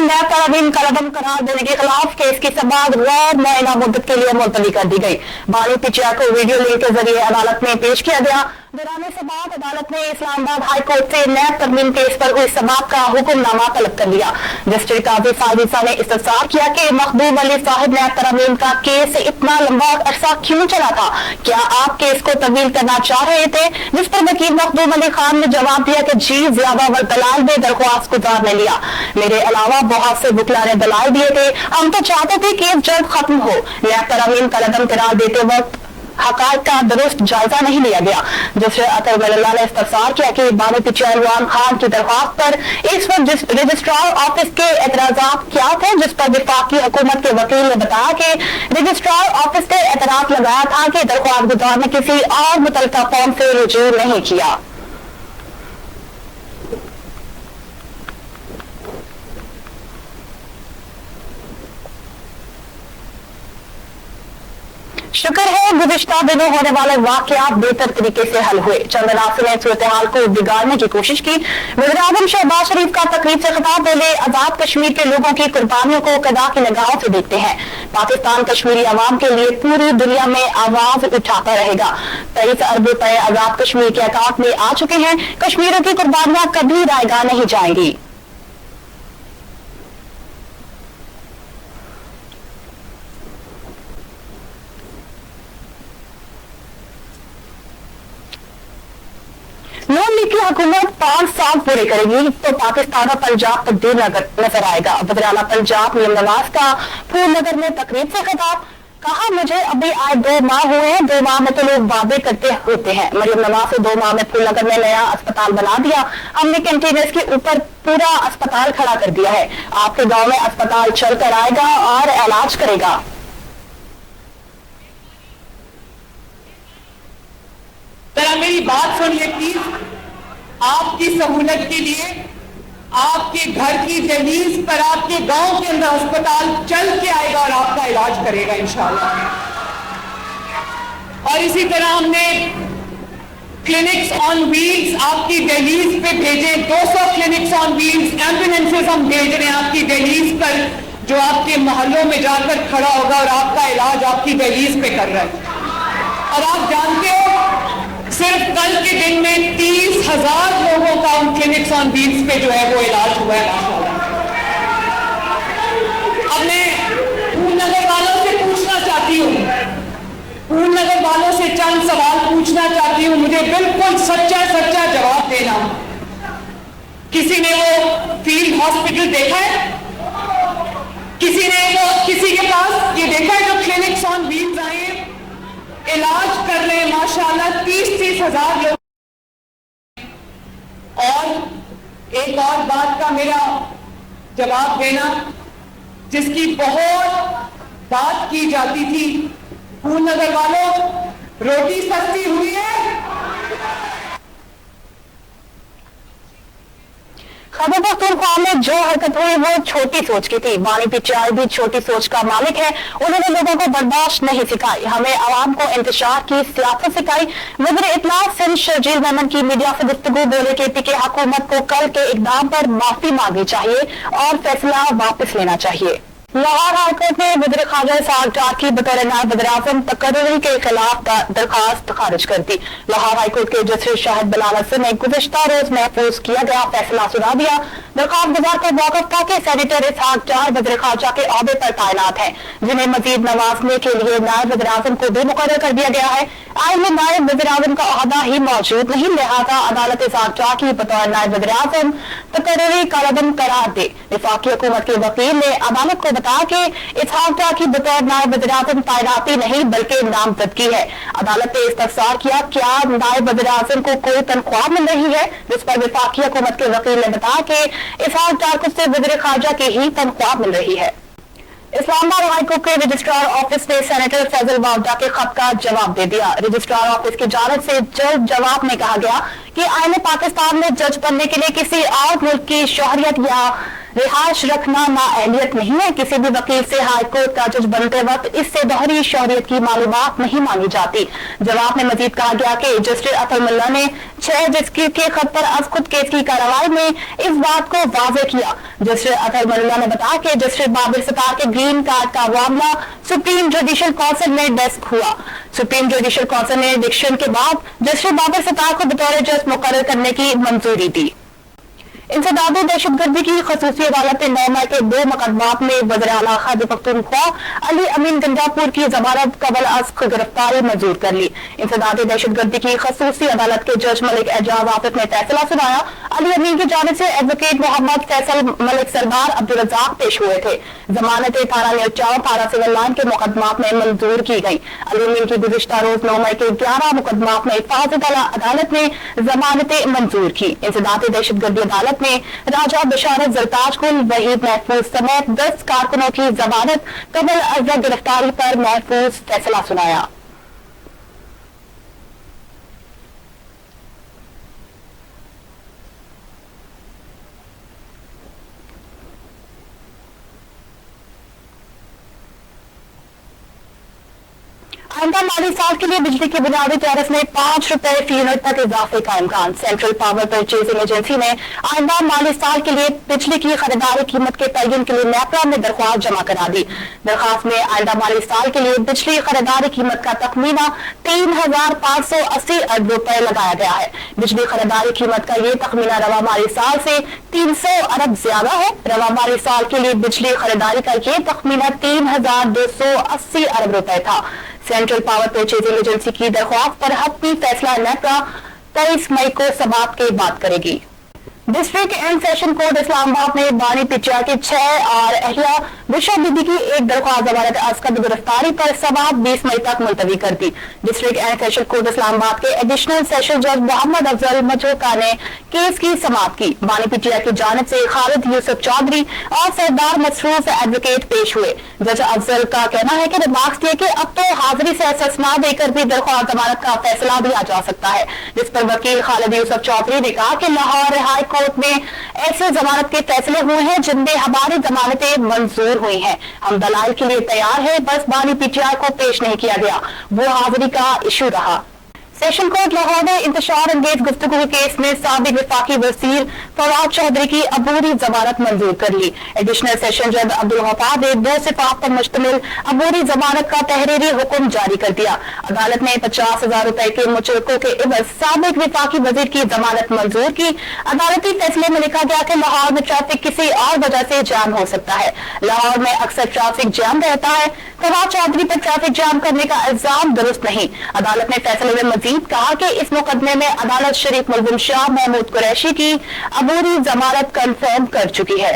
नया तरामीम का कदम करार देने के खिलाफ केस की समाअत गैर मुअय्यना मुद्दत के लिए मुलतवी कर दी गई। बानी पिचिया को वीडियो लिंक के जरिए अदालत में पेश किया गया। दौरान समाअत अदालत ने इस्लामाबाद हाई कोर्ट से नया तरमीम केस पर हुई समाअत का हुक्मनामा तलब कर लिया। जस्टिस काजी फारिसा ने इस्तफसार किया कि मखदूम अली साहिब नया तरमीम का केस इतना लंबा अरसा क्यों चला था? क्या आप केस को तब्दील करना चाह रहे थे? जिस पर वकील मखदूम अली खान ने जवाब दिया कि जी, ज्यादा वक्त दलाल ने दरख्वास्त गुजार ने लिया, मेरे अलावा बहुत से वकला ने दलाल दिए थे, हम तो चाहते थे केस जल्द खत्म हो। नया तरमीम का कदम करार देते वक्त हकायक का दुरुस्त जायजा नहीं लिया गया। जस्टिस अतर मल्ला ने इस्तफसार किया कि बानी पिचिया इमरान खान की दरख्वास्त पर इस वक्त रजिस्ट्रार ऑफिस के एतराजात क्या थे, जिस पर वफाकी हुकूमत के वकील ने बताया कि रजिस्ट्रार ऑफिस ने एतराज लगाया था कि दरख्वास्त गुजार ने किसी और मुतल्लिका फॉर्म से रुजू नहीं किया। शुक्र है गुज़िश्ता दिनों होने वाले वाक़यात बेहतर तरीके से हल हुए। चंद अनासर ने सूरत हाल को बिगाड़ने की कोशिश की। वज़ीर आज़म शहबाज शरीफ का तकरीब से खिताब बोले, आजाद कश्मीर के लोगों की कुर्बानियों को कदा की निगाहों से देखते हैं। पाकिस्तान कश्मीरी अवाम के लिए पूरी दुनिया में आवाज उठाता रहेगा। 23 अरब रुपए आजाद कश्मीर के अकाउंट में आ चुके हैं। कश्मीरियों की कुर्बानियां कभी रायगा नहीं जाएंगी। नून लीग की हुकूमत 5 साल पूरे करेगी तो पाकिस्तान और पंजाब तब्दील नजर आएगा। वज़ीर आला पंजाब मरियम नवाज का फूलनगर में तकरीब से खिताब, कहा मुझे अभी आए 2 माह हुए हैं, 2 माह में तो लोग वादे करते होते हैं। मरियम नवाज से 2 माह में फूलनगर में नया अस्पताल बना दिया, हमने कंटेनर्स के ऊपर पूरा अस्पताल खड़ा कर दिया है। आपके गाँव में अस्पताल चल कर आएगा और इलाज करेगा। मेरी बात सुनिए प्लीज। आपकी सहूलत के लिए आपके घर की दहलीज पर आपके गांव के अंदर अस्पताल चल के आएगा और आपका इलाज करेगा इंशाअल्लाह। और इसी तरह हमने क्लिनिक्स ऑन व्हील्स आपकी दहलीज पे भेजे। 200 क्लिनिक्स ऑन व्हील्स एम्बुलेंसेज हम भेज रहे हैं आपकी दहलीज पर, जो आपके मोहल्लों में जाकर खड़ा होगा और आपका इलाज आपकी दहलीज पे कर रहा है। और आप जानते हो सिर्फ कल के दिन में 30,000 लोगों का उन क्लिनिक्स ऑन व्हील्स पे जो है वो इलाज हुआ है माशाअल्लाह। अब मैं फूलनगर वालों से पूछना चाहती हूँ, फूलनगर वालों से चंद सवाल पूछना चाहती हूँ, मुझे बिल्कुल सच्चा सच्चा जवाब देना। किसी ने वो फील्ड हॉस्पिटल देखा है? किसी ने वो किसी के पास ये देखा है जो क्लिनिक्स ऑन व्हील्स आए इलाज कर रहे हैं माशाअल्लाह 30-30 हजार लोग। और एक और बात का मेरा जवाब देना, जिसकी बहुत बात की जाती थी, फूलनगर वालों रोटी सस्ती हुई है। खबर पख्तूनख्वा में जो हरकत हुई वो छोटी सोच की थी। बानी पिचिया भी छोटी सोच का मालिक है। उन्होंने लोगों को बर्दाश्त नहीं सिखाई, हमें आवाम को इंतशार की सियासत सिखाई। वज़ीर इत्तला सिंध शर्जील मेमन की मीडिया से गुफ्तगू बोले कि पीके हुकूमत को कल के इक़दाम पर माफी मांगनी चाहिए और फैसला वापस लेना चाहिए। लाहौर हाईकोर्ट ने वज़ीर ख़ारजा इसहाक डार की बतौर नायब वज़ीर आज़म तकर्रुरी के खिलाफ दरखास्त खारिज कर दी। लाहौर हाईकोर्ट के जस्टिस शाहिद बिलाल हसन ने गुज़िश्ता रोज महफूज किया गया फैसला सुना दिया। दरखास्त गुजार का वाकफ था कि सेनेटर इसहाक डार वज़ीर ख़ारजा के ओहदे पर तैनात है, जिन्हें मजीद नवाजने के लिए नायब वज़ीर आज़म को भी मुकर्रर कर दिया गया है। आइन में नायब वज़ीर आज़म का ओहदा ही मौजूद नहीं, लिहाजा अदालत इसहाक डार की बतौर नायब वज़ीर आज़म तकर्रुरी का कदम करार दे। वफाकी हुकूमत के वकील ने अदालत को बताया कि इसहाक डार की बतौर नायब वज़ीर आज़म तैनाती नहीं बल्कि नामजदगी है। अदालत ने इस्तफसार किया, क्या नायब वज़ीर आज़म को कोई तनख्वाह मिल रही है? जिस पर वफाकी हुकूमत के वकील ने बताया कि इसहाक डार को सिर्फ वज़ीर ख़ारजा की ही तनख्वाह मिल रही है। इस्लामाबाद हाईकोर्ट के रजिस्ट्रार ऑफिस ने सेनेटर फैजल वावडा के खत का जवाब दे दिया। रजिस्ट्रार ऑफिस की जानिब से जल्द जवाब में कहा गया कि आईन पाकिस्तान में जज बनने के लिए किसी और मुल्क की शोहरियत या रिहाइश रखना नाअहलियत नहीं है। किसी भी वकील से हाई कोर्ट का जज बनते वक्त इससे दोहरी शौहरियत की मालूमात नहीं मांगी जाती। जवाब में मजीद कहा गया कि जस्टिस अतर मुल्ला ने 6 जज के खत पर अब खुद केस की कार्रवाई में इस बात को वाज़ेह किया। जस्टिस अतर मुल्ला ने बताया कि जस्टिस बाबर सत्तार के ग्रीन कार्ड का मामला सुप्रीम जुडिशल काउंसिल में डेस्क हुआ। सुप्रीम जुडिशल काउंसिल ने डिक्शन के बाद जस्टिस बाबर सत्तार को बतौर जज मुकर्रर करने की मंजूरी दी। इंसदाद दहशतगर्दी की खसूसी अदालत ने 9 मई के 2 मुकदमात में वज़ीर आला खैबर पख्तूनख्वा अली अमीन गंजापुर की जमानत कबल अज़ गिरफ्तारी मंजूर कर ली। इंसदाद दहशतगर्दी की खसूसी अदालत के जज मलिक एजाज आफिफ ने फैसला सुनाया। अली अमीन की जानिब से एडवोकेट मोहम्मद फैसल मलिक सरदार अब्दुल रज़ाक पेश हुए थे। जमानत थाना न्यूचाव थाना सिविल लाइन के मुकदमात में मंजूर की गई। अली अमीन की गुज़िश्ता रोज 9 मई के 11 मुकदमात में हिफाजत आला अदालत ने जमानतें मंजूर की। इंसदाद दहशतगर्दी अदालत ने राजा बशारत जरताज कुल वहीद महफूज समेत 10 कारकुनों की जमानत कबल अज़ गिरफ्तारी पर महफूज फैसला सुनाया। आइंदा माली साल के लिए बिजली की बुनियादी टैरिफ में 5 रुपए फी यूनिट तक इजाफे का इम्कान। सेंट्रल पावर परचेजिंग एजेंसी ने आइंदा माली साल के लिए बिजली की खरीदारी कीमत के तयन के लिए नेपरा में दरख्वास्त जमा करा दी। दरख्वास्त में आइंदा माली साल के लिए बिजली खरीदारी कीमत का तखमीना 3,580 अरब रुपए लगाया गया है। बिजली खरीदारी कीमत का ये तखमीना रवा माली साल से 300 अरब ज्यादा है। रवा माली साल के लिए बिजली खरीदारी का ये तखमीना 3,280 अरब रुपए था। सेंट्रल पावर परचेजिंग एजेंसी की दरख्वास्त पर हतमी फैसला नेपरा 23 मई को समाअत के बाद करेगी। District and session court Islamabad ने बानी पिटिया के 6 और अहलिया बुशा बीबी की एक दरख्वास्त जमानत अस्कद गिरफ्तारी पर समाअत 20 मई तक मुलतवी कर दी। District and session court Islamabad के एडिशनल सेशन जज मोहम्मद अफजल मजोका ने केस की समाअत की। बानी पिटिया की जानिब से खालिद यूसुफ चौधरी और सरदार मसरूफ एडवोकेट पेश हुए। जज अफजल का कहना है कि रिमार्क्स दिए कि अब तो हाजिरी से असस न देकर भी दरख्वास्त जमानत का फैसला दिया जा सकता है, जिस पर वकील खालिद यूसुफ चौधरी ने कहा कि लाहौर हाई कोर्ट में ऐसे जमानत के फैसले हुए हैं जिनमें हमारी जमानतें मंजूर हुई हैं। हम दलाल के लिए तैयार हैं, बस बानी पीटीआई को पेश नहीं किया गया, वो हाजिरी का इशू रहा। सेशन कोर्ट लाहौर ने इंतशार अंगेज गुफ्तगू केस में साबिक वफाकी वज़ीर फवाद चौधरी की अबूरी जमानत मंजूर कर ली। एडिशनल सेशन जज अब्दुल गफ्फार ने 2 सिफात पर मुश्तमिल अबूरी जमानत का तहरीरी हुक्म जारी कर दिया। अदालत ने 50,000 रुपए के मुचलकों के इवज साबिक वफाकी वज़ीर की जमानत मंजूर की। अदालती फैसले में लिखा गया कि लाहौर में ट्रैफिक किसी और वजह से जाम हो सकता है। लाहौर में अक्सर ट्रैफिक जाम रहता है। फवाद चौधरी पर ट्रैफिक जाम करने का इल्जाम दुरुस्त नहीं। अदालत ने फैसले में कहा कि इस मुकदमे में अदालत शरीफ मुलजिम शाह महमूद कुरैशी की अबूरी जमानत कंफर्म कर चुकी है।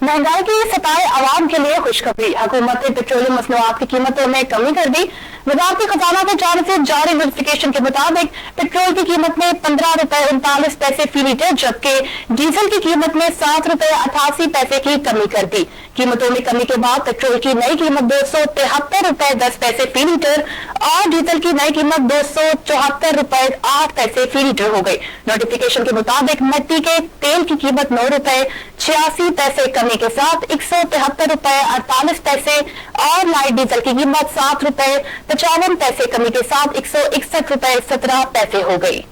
महंगाई की सताए आवाम के लिए खुशखबरी, हुकूमत ने पेट्रोलियम मसनूआत की कीमतों में कमी कर दी। वज़ारत खजाना की जानिब से जारी नोटिफिकेशन के मुताबिक पेट्रोल की कीमत में 15 रुपए 39 पैसे फी लीटर, जबकि डीजल की कीमत में 7 रुपए 88 पैसे की कमी कर दी। कीमतों में कमी के बाद पेट्रोल की नई कीमत 273 रुपए 10 पैसे फी लीटर और डीजल की नई कीमत 274 रुपए 8 पैसे फी लीटर हो गई। नोटिफिकेशन के मुताबिक मिट्टी के तेल की कीमत 9 रुपए 86 पैसे कमी के साथ 173 रुपए 48 पैसे और लाइट डीजल की कीमत 7 रुपए 55 पैसे कमी के साथ 161 रुपए 17 पैसे हो गई।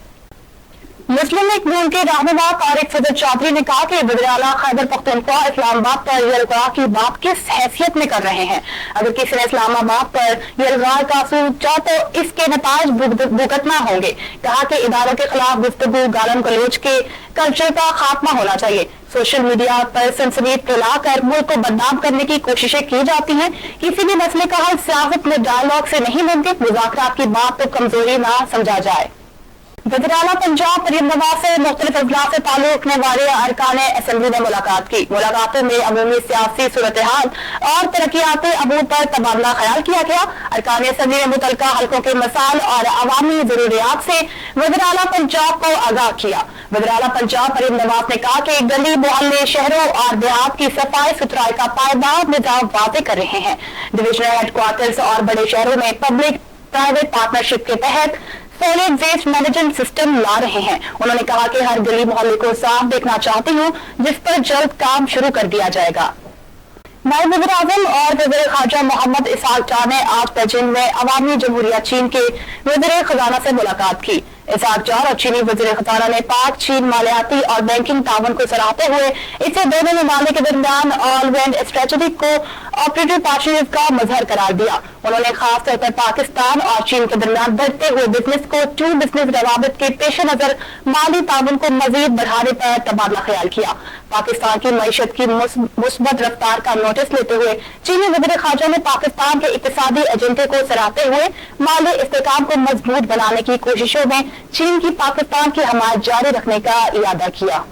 मुस्लिम लीग नून के रहनुमा तारिक फजल चौधरी ने कहा कि वज़ीर आला खैबर पख्तूनख्वा इस्लामाबाद पर यलगाह की बात किस हैसियत में कर रहे हैं। अगर किसी ने इस्लामाबाद पर यलगाह का सोचा तो इसके नताज भुगतना होंगे। कहा कि इदारों के खिलाफ गुफ्तगू गालम गलोच के कल्चर का खात्मा होना चाहिए। सोशल मीडिया पर सनसनी फैलाकर मुल्क को बदनाम करने की कोशिशें की जाती हैं। किसी भी मसले का हल सियासत में डायलॉग से नहीं बनते। मुज़ाकरात की बात तो कमजोरी ना समझा जाए। वज़ीर आला पंजाब मरीम नवाज से मुख्तलिफ अजला से ताल्लुक रखने वाले अरकान असम्बली ने मुलाकात की। मुलाकातों में अमूमी सियासी सूरत हाल और तरक्याती अमूर पर तबादला ख्याल किया गया। अरकान असम्बली ने मुतल्लिका हल्कों के मसाइल और अवामी जरूरियात से वज़ीर आला पंजाब को आगाह किया। वज़ीर आला पंजाब मरीम नवाज ने कहा कि गली मोहल्ले शहरों और देहात की सफाई सुथराई का पायदार निजाम वादे कर रहे हैं। डिविजनल हेडक्वार्टर्स और बड़े शहरों में पब्लिक प्राइवेट पार्टनरशिप के तहत सॉलिड वेस्ट मैनेजमेंट सिस्टम ला रहे हैं। उन्होंने कहा कि हर गली मोहल्ले को साफ देखना चाहती हूँ, जिस पर जल्द काम शुरू कर दिया जाएगा। नायब वज़ीर आज़म और वज़ीर ख़ारजा मोहम्मद इसहाक डार ने आज बेजिंग में अवामी जमहूरिया चीन के वज़ीर ख़ज़ाना से मुलाकात की। इसहाक डार और चीनी वज़ीर ख़ज़ाना ने पाक चीन मालियाती और बैंकिंग ताउन को सराहते हुए इससे दोनों ममालिक के दरमियान all round strategy co operative partnership का मजहर करार दिया। उन्होंने खास तौर पर पाकिस्तान और चीन के दरमियान बढ़ते हुए बिजनेस को टू बिजनेस रवाबित के पेश नजर माली ताउन को मजीद बढ़ाने पर तबादला ख्याल किया। पाकिस्तान की मईशत की मुस्बत रफ्तार का नोटिस लेते हुए चीनी वज़ीर ख़ारजा ने पाकिस्तान के इक़्तिसादी एजेंडे को सराहते हुए माली इस्तेहकाम को मजबूत बनाने की कोशिशों में चीन की पाकिस्तान की हमायत जारी रखने का इरादा किया।